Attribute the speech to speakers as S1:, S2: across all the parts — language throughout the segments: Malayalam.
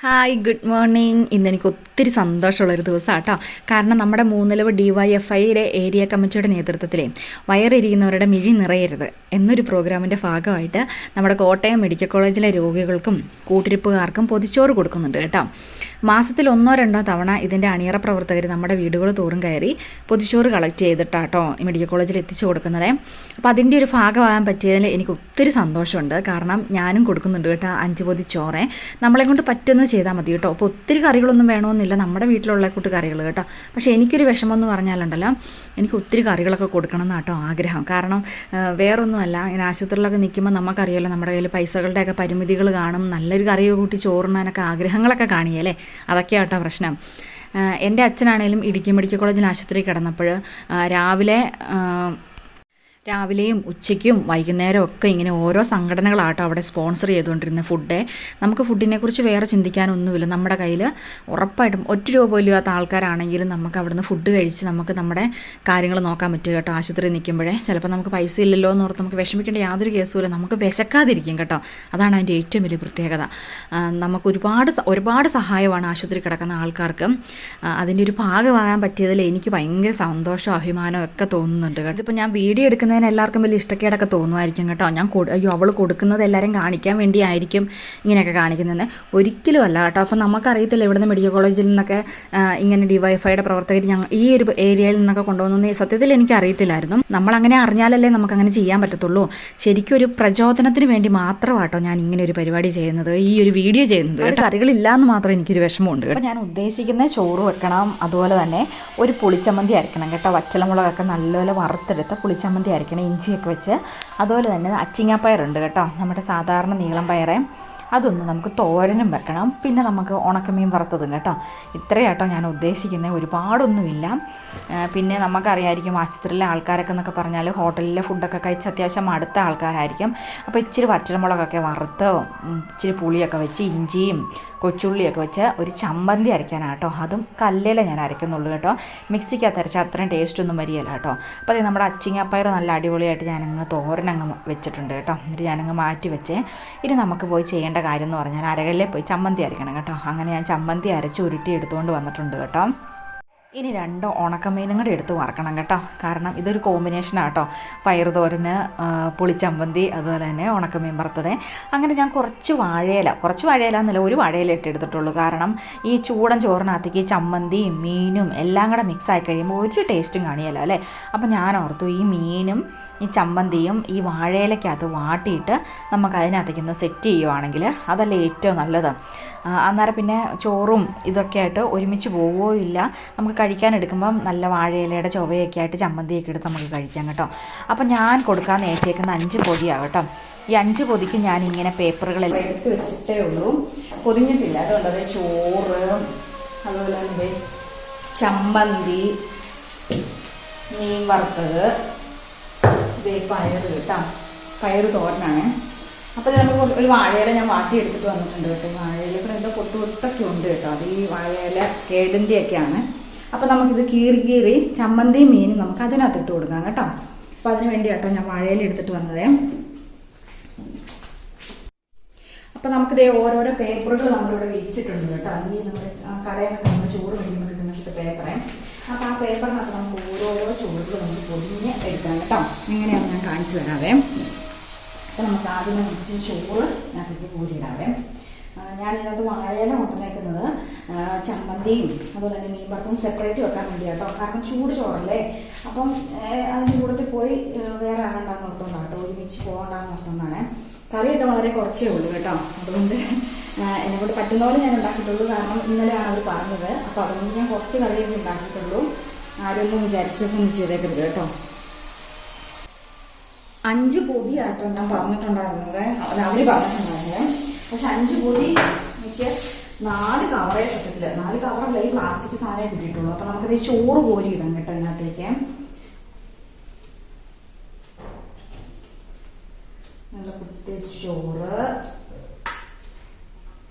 S1: Hi, good morning. ഇന്നെനിക്ക് ഒത്തിരി സന്തോഷമുള്ളൊരു ദിവസമാണ് കേട്ടോ. കാരണം നമ്മുടെ മൂന്നിലവ് DYFIയുടെ ഏരിയ കമ്മിറ്റിയുടെ നേതൃത്വത്തിൽ വയറിരിക്കുന്നവരുടെ മിഴി നിറയരുത് എന്നൊരു പ്രോഗ്രാമിൻ്റെ ഭാഗമായിട്ട് നമ്മുടെ കോട്ടയം മെഡിക്കൽ കോളേജിലെ രോഗികൾക്കും കൂട്ടിരിപ്പുകാർക്കും പൊതിച്ചോറ് കൊടുക്കുന്നുണ്ട് കേട്ടോ. മാസത്തിൽ 1-2 തവണ ഇതിൻ്റെ അണിയറ പ്രവർത്തകർ നമ്മുടെ വീടുകൾ തോറും കയറി പൊതിച്ചോറ് കളക്ട് ചെയ്തിട്ടാട്ടോ ഈ മെഡിക്കൽ കോളേജിൽ എത്തിച്ചു കൊടുക്കുന്നത്. അപ്പോൾ അതിൻ്റെ ഒരു ഭാഗമാകാൻ പറ്റിയതിൽ എനിക്ക് ഒത്തിരി സന്തോഷമുണ്ട്. കാരണം ഞാനും കൊടുക്കുന്നുണ്ട് കേട്ടോ 5 പൊതിച്ചോറ്. നമ്മളെ കൊണ്ട് പറ്റുന്നത് ചെയ്താൽ മതി കേട്ടോ. അപ്പോൾ ഒത്തിരി കറികളൊന്നും വേണമെന്നില്ല, നമ്മുടെ വീട്ടിലുള്ള കൂട്ട് കറികൾ കേട്ടോ. പക്ഷേ എനിക്കൊരു വിഷമം എന്ന് പറഞ്ഞാലുണ്ടല്ലോ, എനിക്ക് ഒത്തിരി കറികളൊക്കെ കൊടുക്കണം എന്നാട്ടോ ആഗ്രഹം. കാരണം വേറൊന്നുമല്ല, ഇങ്ങനെ ആശുപത്രിയിലൊക്കെ നിൽക്കുമ്പോൾ നമുക്കറിയാമല്ലോ നമ്മുടെ കയ്യിൽ പൈസകളുടെയൊക്കെ പരിമിതികൾ കാണും. നല്ലൊരു കറിയൊക്കെ കൂട്ടി ചോറിനാനൊക്കെ ആഗ്രഹങ്ങളൊക്കെ കാണിയല്ലേ, അതൊക്കെയാട്ടോ പ്രശ്നം. എൻ്റെ അച്ഛനാണേലും ഇടുക്കി മെഡിക്കൽ കോളേജിൽ ആശുപത്രി കിടന്നപ്പോൾ രാവിലെയും ഉച്ചയ്ക്കും വൈകുന്നേരവും ഒക്കെ ഇങ്ങനെ ഓരോ സംഘടനകളാട്ടോ അവിടെ സ്പോൺസർ ചെയ്തുകൊണ്ടിരുന്ന ഫുഡ്. നമുക്ക് ഫുഡിനെക്കുറിച്ച് വേറെ ചിന്തിക്കാനൊന്നുമില്ല. നമ്മുടെ കയ്യിൽ ഉറപ്പായിട്ടും 1 രൂപ പോലും ഇല്ലാത്ത ആൾക്കാരാണെങ്കിലും നമുക്ക് അവിടുന്ന് ഫുഡ് കഴിച്ച് നമുക്ക് നമ്മുടെ കാര്യങ്ങൾ നോക്കാൻ പറ്റും കേട്ടോ. ആശുപത്രി നിൽക്കുമ്പോഴേ ചിലപ്പോൾ നമുക്ക് പൈസ ഇല്ലല്ലോ എന്ന് ഓർത്ത് നമുക്ക് വിഷമിക്കേണ്ട യാതൊരു കേസുമില്ല. നമുക്ക് വിശക്കാതിരിക്കും കേട്ടോ. അതാണ് അതിൻ്റെ ഏറ്റവും വലിയ പ്രത്യേകത. നമുക്ക് ഒരുപാട് സഹായമാണ് ആശുപത്രി കിടക്കുന്ന ആൾക്കാർക്ക്. അതിൻ്റെ ഒരു ഭാഗമാകാൻ പറ്റിയതിൽ എനിക്ക് ഭയങ്കര സന്തോഷവും അഭിമാനവും ഒക്കെ തോന്നുന്നുണ്ട് കേട്ടോ. ഇപ്പോൾ ഞാൻ വീഡിയോ എടുക്കുന്ന എല്ലാവർക്കും വലിയ ഇഷ്ടക്കേടൊക്കെ തോന്നുമായിരിക്കും കേട്ടോ. ഞാൻ അവൾ കൊടുക്കുന്നത് എല്ലാവരും കാണിക്കാൻ വേണ്ടിയായിരിക്കും ഇങ്ങനെയൊക്കെ കാണിക്കുന്നതെന്ന്. ഒരിക്കലും അല്ല കേട്ടോ. അപ്പോൾ നമുക്കറിയത്തില്ല ഇവിടുന്ന് മെഡിക്കൽ കോളേജിൽ നിന്നൊക്കെ ഇങ്ങനെ DYFIയുടെ പ്രവർത്തകർ ഈ ഒരു ഏരിയയിൽ നിന്നൊക്കെ കൊണ്ടുവന്നു. സത്യത്തിൽ എനിക്ക് അറിയത്തില്ലായിരുന്നു. നമ്മളങ്ങനെ അറിഞ്ഞാലല്ലേ നമുക്കങ്ങനെ ചെയ്യാൻ പറ്റത്തുള്ളൂ. ശരിക്കും ഒരു പ്രചോദനത്തിന് വേണ്ടി മാത്രമാട്ടോ ഞാൻ ഇങ്ങനെ ഒരു പരിപാടി ചെയ്യുന്നത്, ഈ ഒരു വീഡിയോ ചെയ്യുന്നത് കേട്ടോ. കറികളില്ലാന്ന് മാത്രം എനിക്കൊരു വിഷമമുണ്ട്. അപ്പോൾ ഞാൻ ഉദ്ദേശിക്കുന്ന ചോറ് വെക്കണം, അതുപോലെ തന്നെ ഒരു പുളിച്ചമ്മന്തി അരക്കണം കേട്ടോ. വറ്റലമുളകൊക്കെ നല്ലപോലെ വറുത്തെടുത്ത പുളിച്ചമ്മന്തി അരക്കണം, ഇഞ്ചിയൊക്കെ വെച്ച്. അതുപോലെ തന്നെ അച്ചിങ്ങാപ്പയറുണ്ട് കേട്ടോ, നമ്മുടെ സാധാരണ നീളം പയറേ, അതൊന്ന് നമുക്ക് തോരനും വെക്കണം. പിന്നെ നമുക്ക് ഉണക്കമീൻ വറുത്തതും കേട്ടോ. ഇത്രയാട്ടോ ഞാൻ ഉദ്ദേശിക്കുന്നത്, ഒരുപാടൊന്നുമില്ല. പിന്നെ നമുക്കറിയാമായിരിക്കും ആശുപത്രിയിലെ ആൾക്കാരൊക്കെ എന്നൊക്കെ പറഞ്ഞാൽ ഹോട്ടലിലെ ഫുഡൊക്കെ കഴിച്ച് അത്യാവശ്യം അടുത്ത ആൾക്കാരായിരിക്കും. അപ്പോൾ ഇച്ചിരി വറ്റൽമുളകൊക്കെ വറുത്ത് ഇച്ചിരി പുളിയൊക്കെ വെച്ച് ഇഞ്ചിയും കൊച്ചുള്ളിയൊക്കെ വെച്ച് ഒരു ചമ്മന്തി അരയ്ക്കാനാട്ടോ. അതും കല്ലിൽ ഞാൻ അരയ്ക്കുന്നുള്ളൂ കേട്ടോ. മിക്സിക്കകത്ത് അരച്ചാൽ അത്രയും ടേസ്റ്റൊന്നും വരികയില്ല കേട്ടോ. അപ്പോൾ അത് നമ്മുടെ അച്ചിങ്ങാപ്പയർ നല്ല അടിപൊളിയായിട്ട് ഞാനങ്ങ് തോരനങ്ങ് വെച്ചിട്ടുണ്ട് കേട്ടോ. എന്നിട്ട് ഞാനങ്ങ് മാറ്റി വെച്ചേ. ഇനി നമുക്ക് പോയി ചെയ്യേണ്ട കാര്യം എന്ന് പറഞ്ഞാൽ അരകല്ലിൽ പോയി ചമ്മന്തി അരയ്ക്കണം കേട്ടോ. അങ്ങനെ ഞാൻ ചമ്മന്തി അരച്ച് ഉരുട്ടി എടുത്തുകൊണ്ട് വന്നിട്ടുണ്ട് കേട്ടോ. ഇനി 2 ഉണക്കമീനും കൂടെ എടുത്ത് വറക്കണം കേട്ടോ. കാരണം ഇതൊരു കോമ്പിനേഷനാണ് കേട്ടോ. പയർ തോരന്, പുളിച്ചമ്മന്തി, അതുപോലെ തന്നെ ഉണക്കമീൻ വറുത്തത്. അങ്ങനെ ഞാൻ കുറച്ച് വാഴയില എന്നല്ല, ഒരു വാഴയില ഇട്ടെടുത്തിട്ടുള്ളൂ. കാരണം ഈ ചൂടൻ ചോറിനകത്തേക്ക് ചമ്മന്തിയും മീനും എല്ലാം കൂടെ മിക്സ് ആയി കഴിയുമ്പോൾ ഒരു ടേസ്റ്റും കാണിയല്ലോ അല്ലേ. അപ്പോൾ ഞാൻ ഓർത്തു ഈ മീനും ഈ ചമ്മന്തിയും ഈ വാഴയിലക്കകത്ത് വാട്ടിയിട്ട് നമുക്ക് അതിനകത്തേക്ക് ഒന്ന് സെറ്റ് ചെയ്യുവാണെങ്കിൽ അതല്ലേ ഏറ്റവും നല്ലത്. അന്നേരം പിന്നെ ചോറും ഇതൊക്കെ ആയിട്ട് ഒരുമിച്ച് പോവുകയോ ഇല്ല. നമുക്ക് കഴിക്കാനെടുക്കുമ്പം നല്ല വാഴയിലയുടെ ചൊവയൊക്കെ ആയിട്ട് ചമ്മന്തിയൊക്കെ എടുത്ത് നമുക്ക് കഴിക്കാം കേട്ടോ. അപ്പം ഞാൻ കൊടുക്കാൻ നേറ്റിയേക്കുന്ന 5 പൊതിയാണ് കേട്ടോ. ഈ 5 പൊതിക്ക് ഞാനിങ്ങനെ പേപ്പറുകളെല്ലാം എടുത്ത് വെച്ചിട്ടേ ഉള്ളൂ, പൊതിഞ്ഞിട്ടില്ല. അതുകൊണ്ടത് ചോറ്, അതുപോലെ തന്നെ ചമ്മന്തി, മീൻ വറുത്തത്, പയർ കേട്ടോ. പയർ തോരനാണ്. അപ്പോൾ നമുക്ക് ഒരു വാഴയില ഞാൻ വാട്ടിയെടുത്തിട്ട് വന്നിട്ടുണ്ട് കേട്ടോ. വാഴയില ഇപ്പോൾ എന്തോ പൊട്ടൊക്കെ ഉണ്ട് കേട്ടോ. അത് ഈ വാഴയില കേടിൻ്റെയൊക്കെയാണ്. അപ്പോൾ നമുക്കിത് കീറി ചമ്മന്തിയും മീനും നമുക്ക് അതിനകത്തിട്ട് കൊടുക്കാം കേട്ടോ. അപ്പോൾ അതിന് വേണ്ടി കേട്ടോ ഞാൻ വാഴയില എടുത്തിട്ട് വന്നതേ. അപ്പോൾ നമുക്കിതേ ഓരോരോ പേപ്പറുകൾ നമ്മളിവിടെ വിരിച്ചിട്ടുണ്ട് കേട്ടോ. ഈ നമ്മുടെ കടയിലൊക്കെ നമ്മൾ ചോറ് മേടിക്കുമ്പോൾ കിട്ടുന്ന പേപ്പറേ. അപ്പോൾ ആ പേപ്പറിനകത്ത് നമുക്ക് ഓരോരോ ചോറുകൾ നമുക്ക് പൊതിഞ്ഞ് എടുക്കണം കേട്ടോ. എങ്ങനെയാണ് ഞാൻ കാണിച്ചു തരാവേ. അപ്പോൾ നമുക്ക് ആദ്യം കുറച്ച് ചോറ് അതിനകത്തേക്ക് കോരിയിടാവേ. ഞാനിതിനകത്ത് വാഴയില കൊണ്ടുവന്നേക്കുന്നത് ചമ്മന്തിയും അതുപോലെ തന്നെ മീൻ വറുത്തും സെപ്പറേറ്റ് വെക്കാൻ വേണ്ടി കേട്ടോ. കാരണം ചൂട് ചോറല്ലേ. അപ്പം അതിൻ്റെ കൂട്ടത്തിൽ പോയി വേറെ ആകണ്ടെന്ന് ഓർത്തോണ്ടാണ് കേട്ടോ, ഒരുമിച്ച് പോകണ്ടെന്ന് ഓർത്തോണ്ടാണ്. കറിയൊക്കെ വളരെ കുറച്ചേ ഉള്ളൂ കേട്ടോ. അതുകൊണ്ട് എന്നെക്കൊണ്ട് പറ്റുന്ന പോലെ ഞാൻ ഉണ്ടാക്കിയിട്ടുള്ളൂ. കാരണം ഇന്നലെയാണ് അവർ പറഞ്ഞത്. അപ്പോൾ അതുകൊണ്ട് ഞാൻ കുറച്ച് കറിയൊക്കെ ഉണ്ടാക്കിയിട്ടുള്ളൂ. ആരൊന്നും വിചാരിച്ചൊക്കെ ഒന്ന് ചെയ്തേക്കരുത് കേട്ടോ. 5 പൊതിയാട്ടോ ഞാൻ പറഞ്ഞിട്ടുണ്ടായിരുന്നത്, അവർ പറഞ്ഞിട്ടുണ്ടായിരുന്നത്. പക്ഷെ 5 പൊതി എനിക്ക് 4 കവറേ പറ്റത്തില്ല. 4 കവറല്ല, ഈ പ്ലാസ്റ്റിക് സാധനമേ കിട്ടിയിട്ടുള്ളൂ. അപ്പോൾ നമുക്കത് ചോറ് കോരി ഇടാം കേട്ടോ ഇതിനകത്തേക്ക്. നല്ല കുത്തിരി ചോറ്,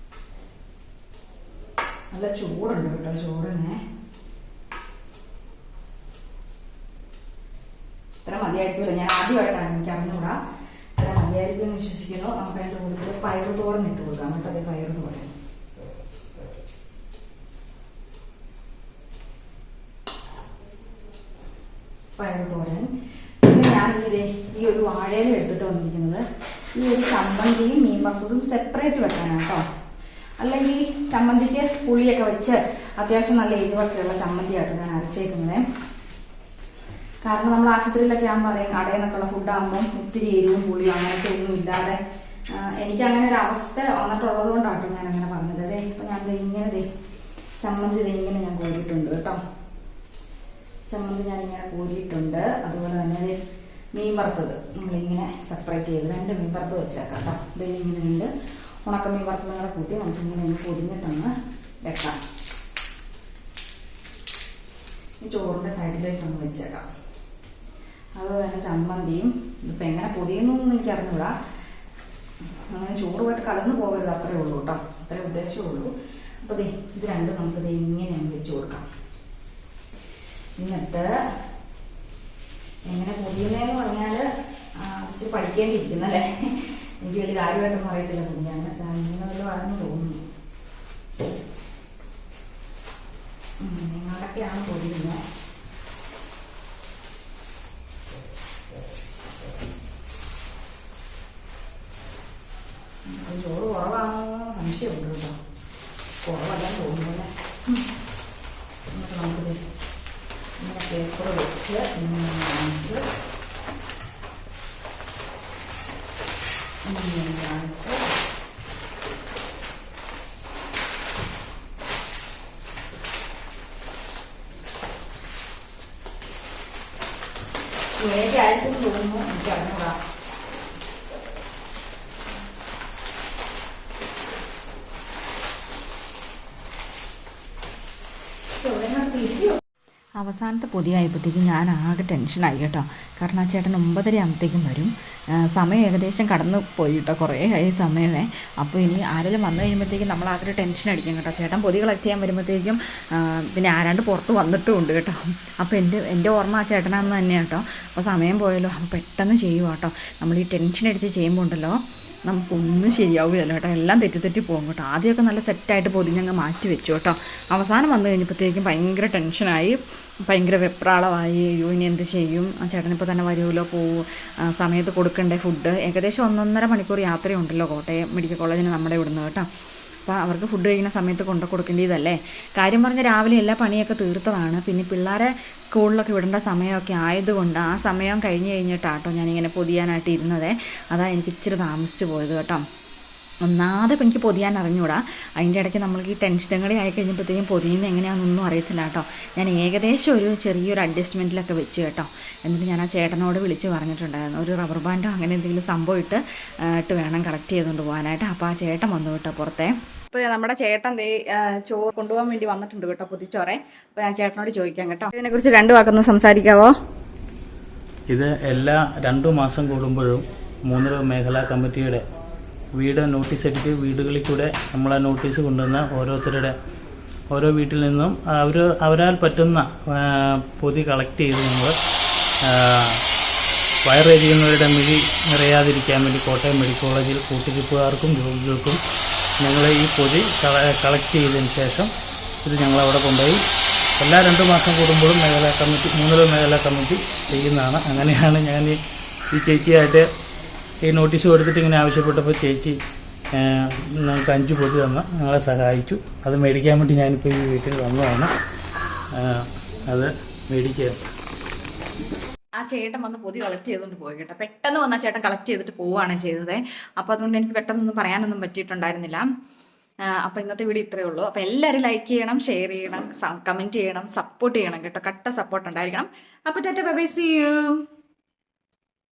S1: നല്ല ചൂടുണ്ട് കേട്ടോ ചോറിനെ. ഇത്ര മതിയായിരിക്കുമല്ലോ. ഞാൻ ആദ്യമായിട്ടാണ്, എനിക്ക് അറിഞ്ഞുകൂടാ. ഇത്ര മതിയായിരിക്കും എന്ന് വിശ്വസിക്കുന്നു. നമുക്ക് അതിൻ്റെ കൂടുതൽ പയറ് തോരൻ ഇട്ട് കൊടുക്കാം കേട്ടോ. അതേ പയറ് തോരൻ പയറ് തോരൻ. പിന്നെ ഞാൻ ഈ ഒരു വാഴയില എടുത്തിട്ട് വന്നിരിക്കുന്നത് ഈ ഒരു ചമ്മന്തിയും മീൻ വറുത്തതും സെപ്പറേറ്റ് വെക്കാനാണ് കേട്ടോ. അല്ലെങ്കിൽ ചമ്മന്തിക്ക് പുളിയൊക്കെ വെച്ച് അത്യാവശ്യം നല്ല എരിവൊക്കെയുള്ള ചമ്മന്തിയായിട്ട് ഞാൻ അരച്ചേക്കുന്നത്. കാരണം നമ്മൾ ആശുപത്രിയിലൊക്കെ ആകുമ്പോൾ പറയും കടയിൽ നിന്നൊക്കെയുള്ള ഫുഡാകുമ്പോൾ ഒത്തിരി എരിവും പുളിയും അങ്ങനത്തെ ഒന്നും ഇല്ലാതെ എനിക്ക് അങ്ങനെ ഒരു അവസ്ഥ വന്നിട്ടുള്ളത് കൊണ്ടാട്ടോ ഞാൻ അങ്ങനെ പറഞ്ഞത്. അതെ ഇപ്പൊ ഞാൻ ഇങ്ങനെ ചമ്മന്തി ഇങ്ങനെ ഞാൻ കോരിയിട്ടുണ്ട് കേട്ടോ. ചമ്മന്തി ഞാനിങ്ങനെ കോരിയിട്ടുണ്ട്. അതുപോലെ തന്നെ മീൻ വറുത്തത് നമ്മളിങ്ങനെ സെപ്പറേറ്റ് ചെയ്ത് 2 മീൻ വറുത്ത് വെച്ചേക്കാം കേട്ടോ. ഇങ്ങനെ ഉണ്ട്. ഉണക്ക മീൻ വറുത്തതും കൂടെ കൂട്ടി നമുക്കിങ്ങനെ ഒന്ന് പൊടിഞ്ഞിട്ടൊന്ന് വെക്കാം. ഈ ചോറിൻ്റെ സൈഡിലേക്കൊന്ന് വെച്ചേക്കാം. അതുപോലെ തന്നെ ചമ്മന്തിയും ഇതിപ്പോൾ എങ്ങനെ പൊതിയുന്നൊന്നും എനിക്ക് അറിഞ്ഞൂടാ. അങ്ങനെ ചോറുമായിട്ട് കലർന്നു പോകരുത്, അത്രേ ഉള്ളൂ കേട്ടോ. അത്രേ ഉദ്ദേശമുള്ളൂ. അപ്പോൾ ഇത് രണ്ടും നമുക്കിത് ഇങ്ങനെ വെച്ച് കൊടുക്കാം. എന്നിട്ട് എങ്ങനെ പൊതിയുന്നതെന്ന് പറഞ്ഞാൽ ഇച്ചിരി പഠിക്കേണ്ടിയിരിക്കുന്നല്ലേ. എനിക്ക് വലിയ കാര്യമായിട്ടൊന്നും അറിയത്തില്ല പൊതിയാൻ. ഇങ്ങനെ വല്ല പറഞ്ഞു തോന്നുന്നു. നിങ്ങളൊക്കെയാണ് പൊതിയുന്നത്. ചോറ് കുറവാണോ സംശയമുണ്ട് കേട്ടോ. കുറവല്ല തോന്നുന്നല്ലേ. എന്നിട്ട് നമുക്ക് ഇങ്ങനെ പേപ്പർ വെച്ച് ഇങ്ങനെ കാണിച്ച് വേഗമായിരിക്കും തോന്നുന്നു. എനിക്ക് അറിഞ്ഞൂടാ. അവസാനത്തെ പൊതിയായപ്പോഴത്തേക്കും ഞാൻ ആകെ ടെൻഷനായി കേട്ടോ. കാരണം ആ ചേട്ടൻ 9:30 ആകുമ്പോഴത്തേക്കും വരും. സമയം ഏകദേശം കടന്നു പോയി കേട്ടോ. കുറേ ആയി സമയമേ. അപ്പോൾ ഇനി ആരെങ്കിലും വന്നു കഴിയുമ്പോഴത്തേക്കും നമ്മൾ ആകെ ടെൻഷൻ അടിക്കും കേട്ടോ. ചേട്ടൻ പൊതി കളക്ട് ചെയ്യാൻ വരുമ്പോഴത്തേക്കും പിന്നെ ആരാണ്ട് പുറത്ത് വന്നിട്ടും ഉണ്ട് കേട്ടോ. അപ്പോൾ എൻ്റെ ഓർമ്മ ആ ചേട്ടനാണെന്ന് തന്നെയാണ് കേട്ടോ. അപ്പോൾ സമയം പോയല്ലോ. അപ്പോൾ പെട്ടെന്ന് ചെയ്യുക കേട്ടോ. നമ്മൾ ഈ ടെൻഷൻ അടിച്ച് ചെയ്യുമ്പോൾ ഉണ്ടല്ലോ നമുക്കൊന്നും ശരിയാവുകയല്ലോ കേട്ടോ. എല്ലാം തെറ്റി പോകും കേട്ടോ. ആദ്യമൊക്കെ നല്ല സെറ്റായിട്ട് പൊതിഞ്ഞങ്ങ് മാറ്റി വെച്ചു കേട്ടോ. അവസാനം വന്നു കഴിഞ്ഞപ്പോഴത്തേക്കും ഭയങ്കര ടെൻഷനായി, ഭയങ്കര വെപ്രാളമായി. അയ്യോ ഇനി എന്ത് ചെയ്യും, ആ ചേട്ടനിപ്പോൾ തന്നെ വരുമല്ലോ, പോവും, സമയത്ത് കൊടുക്കണ്ടേ ഫുഡ്. ഏകദേശം 1.5 മണിക്കൂർ യാത്രയുണ്ടല്ലോ കോട്ടയം മെഡിക്കൽ കോളേജിന് നമ്മുടെ ഇവിടുന്ന് കേട്ടോ. അപ്പോൾ അവർക്ക് ഫുഡ് കഴിക്കുന്ന സമയത്ത് കൊണ്ടു കൊടുക്കേണ്ടതല്ലേ. കാര്യം പറഞ്ഞാൽ രാവിലെ എല്ലാ പണിയൊക്കെ തീർത്തതാണ്. പിന്നെ പിള്ളേരെ സ്കൂളിലൊക്കെ വിടേണ്ട സമയമൊക്കെ ആയതുകൊണ്ട് ആ സമയം കഴിഞ്ഞിട്ടാട്ടോ ഞാനിങ്ങനെ പൊതിയാനായിട്ട് ഇരുന്നത്. അതാ എനിക്ക് ഇച്ചിരി താമസിച്ച് പോയത് കേട്ടോ. ഒന്നാമത് ഇപ്പം എനിക്ക് പൊതിയാൻ അറിഞ്ഞൂടാ. അതിൻ്റെ ഇടയ്ക്ക് നമ്മൾക്ക് ഈ ടെൻഷനും കൂടി ആയി കഴിഞ്ഞപ്പോഴത്തേക്കും പൊതിയുന്നത് എങ്ങനെയാണെന്നൊന്നും അറിയത്തില്ല കേട്ടോ. ഞാൻ ഏകദേശം ഒരു ചെറിയൊരു അഡ്ജസ്റ്റ്മെൻറ്റിലൊക്കെ വെച്ച് കേട്ടോ. എന്നിട്ട് ഞാൻ ആ ചേട്ടനോട് വിളിച്ച് പറഞ്ഞിട്ടുണ്ടായിരുന്നു ഒരു റബ്ബർ ബാൻഡോ അങ്ങനെ എന്തെങ്കിലും സംഭവം ഇട്ട് വേണം കളക്ട് ചെയ്തുകൊണ്ട് പോകാനായിട്ട്. അപ്പോൾ ആ ചേട്ടൻ വന്നു കേട്ടോ പുറത്തെ. അപ്പോൾ നമ്മുടെ ചേട്ടൻ ചോറ് കൊണ്ടുപോകാൻ വേണ്ടി വന്നിട്ടുണ്ട് കേട്ടോ, പൊതിച്ചോറെ. അപ്പോൾ ഞാൻ ചേട്ടനോട് ചോദിക്കാം കേട്ടോ. ഇതിനെക്കുറിച്ച് 2 വാക്കൊന്ന് സംസാരിക്കാവോ?
S2: ഇത് എല്ലാ 2 മാസം കൂടുമ്പോഴും 3 മേഖലാ കമ്മിറ്റിയുടെ വീട് നോട്ടീസ് അടിച്ച് വീടുകളിൽ കൂടെ നമ്മളെ നോട്ടീസ് കൊണ്ടുവന്ന ഓരോ വീട്ടിൽ നിന്നും അവരാൽ പറ്റുന്ന പൊതി കളക്ട് ചെയ്ത് നമ്മൾ വയറെരിയുന്നവരുടെ മിഴി നിറയാതിരിക്കാൻ വേണ്ടി കോട്ടയം മെഡിക്കൽ കോളേജിൽ കൂട്ടിരിപ്പുകാർക്കും രോഗികൾക്കും ഞങ്ങൾ ഈ പൊതി കളക്ട് ചെയ്തതിന് ശേഷം ഇത് ഞങ്ങളവിടെ കൊണ്ടുപോയി എല്ലാ 2 മാസം കൂടുമ്പോഴും മേഖലാ കമ്മിറ്റി 3 മേഖലാ കമ്മിറ്റി ചെയ്യുന്നതാണ്. അങ്ങനെയാണ് ഞാൻ ഈ ചേച്ചിയായിട്ട് ഈ നോട്ടീസ് കൊടുത്തിട്ട് ഇങ്ങനെ ആവശ്യപ്പെട്ടപ്പോൾ ചേച്ചി ഞങ്ങൾക്ക് 5 പൊതി തന്ന് ഞങ്ങളെ സഹായിച്ചു. അത് മേടിക്കാൻ വേണ്ടി ഞാനിപ്പോൾ ഈ വീട്ടിൽ വന്നതാണ്. അത് മേടിക്കുക.
S1: ആ ചേട്ടൻ വന്ന് പൊതി കളക്ട് ചെയ്തുകൊണ്ട് പോയി കേട്ടോ. പെട്ടെന്ന് വന്ന് ആ ചേട്ടൻ കളക്ട് ചെയ്തിട്ട് പോവുകയാണ് ചെയ്തത്. അപ്പോൾ അതുകൊണ്ട് എനിക്ക് പെട്ടെന്നൊന്നും പറയാനൊന്നും പറ്റിയിട്ടുണ്ടായിരുന്നില്ല. അപ്പോൾ ഇന്നത്തെ വീഡിയോ ഇത്രയേ ഉള്ളൂ. അപ്പോൾ എല്ലാവരും ലൈക്ക് ചെയ്യണം, ഷെയർ ചെയ്യണം, കമൻറ്റ് ചെയ്യണം, സപ്പോർട്ട് ചെയ്യണം കേട്ടോ. കട്ട സപ്പോർട്ട് ഉണ്ടായിരിക്കണം. അപ്പോൾ tata bye bye, see U.